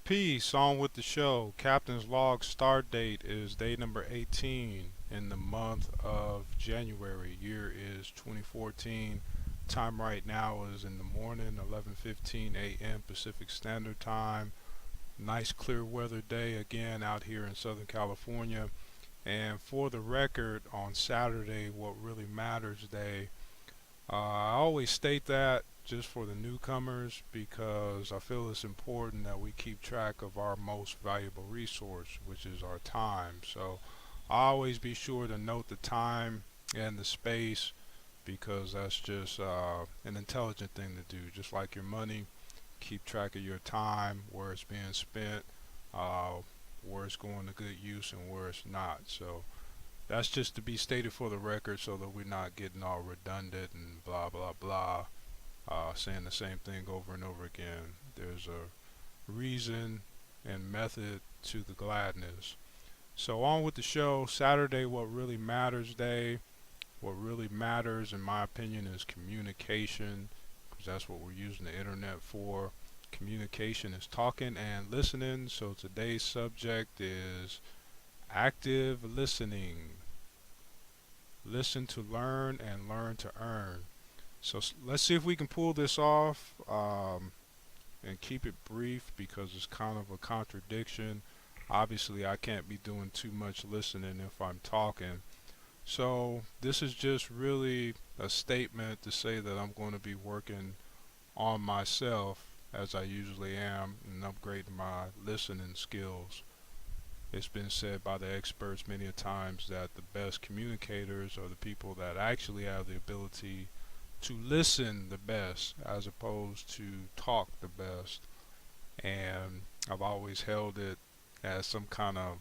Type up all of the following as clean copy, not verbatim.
Peace, on with the show. Captain's log start date is day number 18 in the month of January. Year is 2014. Time right now is in the morning, 11:15 a.m. Pacific Standard Time. Nice clear weather day again out here in Southern California. And for the record, on Saturday, what really matters day, I always state that just for the newcomers because I feel it's important that we keep track of our most valuable resource, which is our time. So I always be sure to note the time and the space because that's just an intelligent thing to do. Just like your money, keep track of your time, where it's being spent, uh, where it's going to good use, and where it's not. So that's just to be stated for the record so that we're not getting all redundant and blah, blah, blah, saying the same thing over and over again. There's a reason and method to the gladness. So, on with the show. Saturday, what really matters day. What really matters, in my opinion, is communication because that's what we're using the internet for. Communication is talking and listening. So, today's subject is active listening. Listen to learn and learn to earn. So let's see if we can pull this off and keep it brief because it's kind of a contradiction. Obviously, I can't be doing too much listening if I'm talking. So this is just really a statement to say that I'm going to be working on myself as I usually am and upgrading my listening skills. It's been said by the experts many a times that the best communicators are the people that actually have the ability to listen the best as opposed to talk the best. And I've always held it as some kind of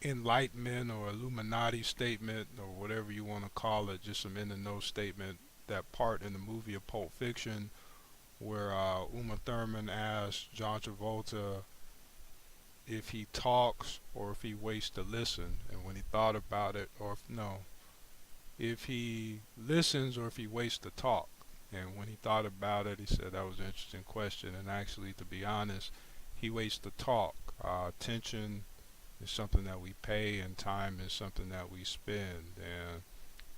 enlightenment or Illuminati statement or whatever you want to call it, just some in the know statement. That part in the movie of Pulp Fiction where Uma Thurman asked John Travolta if he talks or if he waits to listen. And when he thought about it, or if, no, if he listens or if he waits to talk. And when he thought about it, he said that was an interesting question. And actually, to be honest, he waits to talk. Attention is something that we pay, and time is something that we spend. And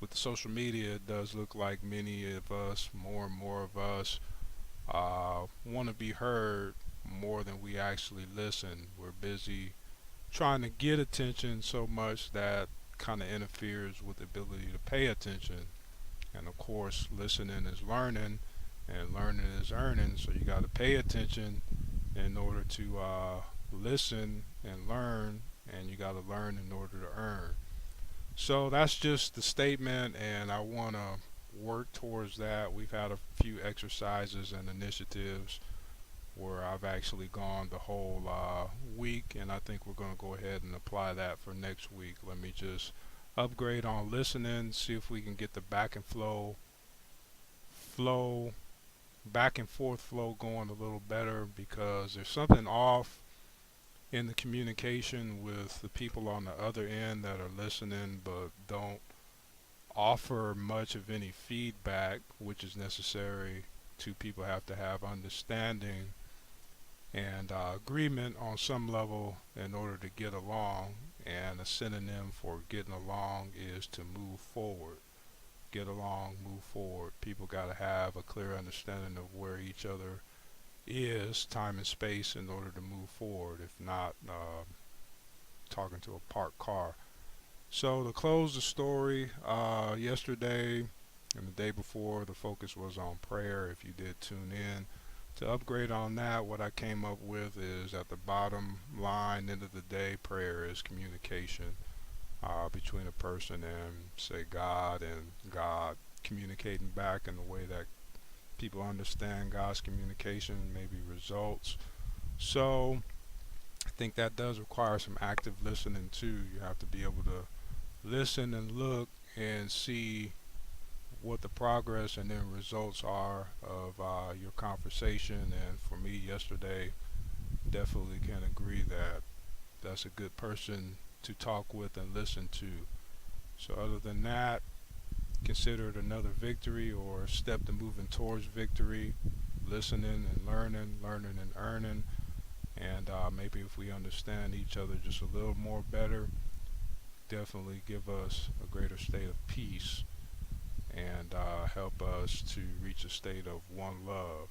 with the social media, it does look like many of us, more and more of us, want to be heard more than we actually listen. We're busy trying to get attention so much that kind of interferes with the ability to pay attention. And of course, listening is learning, and learning is earning. So you got to pay attention in order to listen and learn, and you got to learn in order to earn. So that's just the statement, and I want to work towards that. We've had a few exercises and initiatives where I've actually gone the whole week, and I think we're going to go ahead and apply that for next week. Let me just upgrade on listening, see if we can get the flow, back and forth flow going a little better because there's something off in the communication with the people on the other end that are listening but don't offer much of any feedback, which is necessary. Two people have to have understanding and agreement on some level in order to get along. And a synonym for getting along is to move forward. Get along, move forward. People got to have a clear understanding of where each other is, time and space, in order to move forward. If not, talking to a parked car. So to close the story, yesterday and the day before, the focus was on prayer. If you did tune in, to upgrade on that, what I came up with is at the bottom line, end of the day, prayer is communication between a person and, say, God, and God communicating back in the way that people understand God's communication, maybe results. So I think that does require some active listening too. You have to be able to listen and look and see what the progress and then results are of your conversation. And for me, yesterday, definitely can agree that that's a good person to talk with and listen to. So, other than that, consider it another victory or a step to moving towards victory. Listening and learning, learning and earning. And And maybe if we understand each other just a little more better, definitely give us a greater state of peace and help us to reach a state of one love.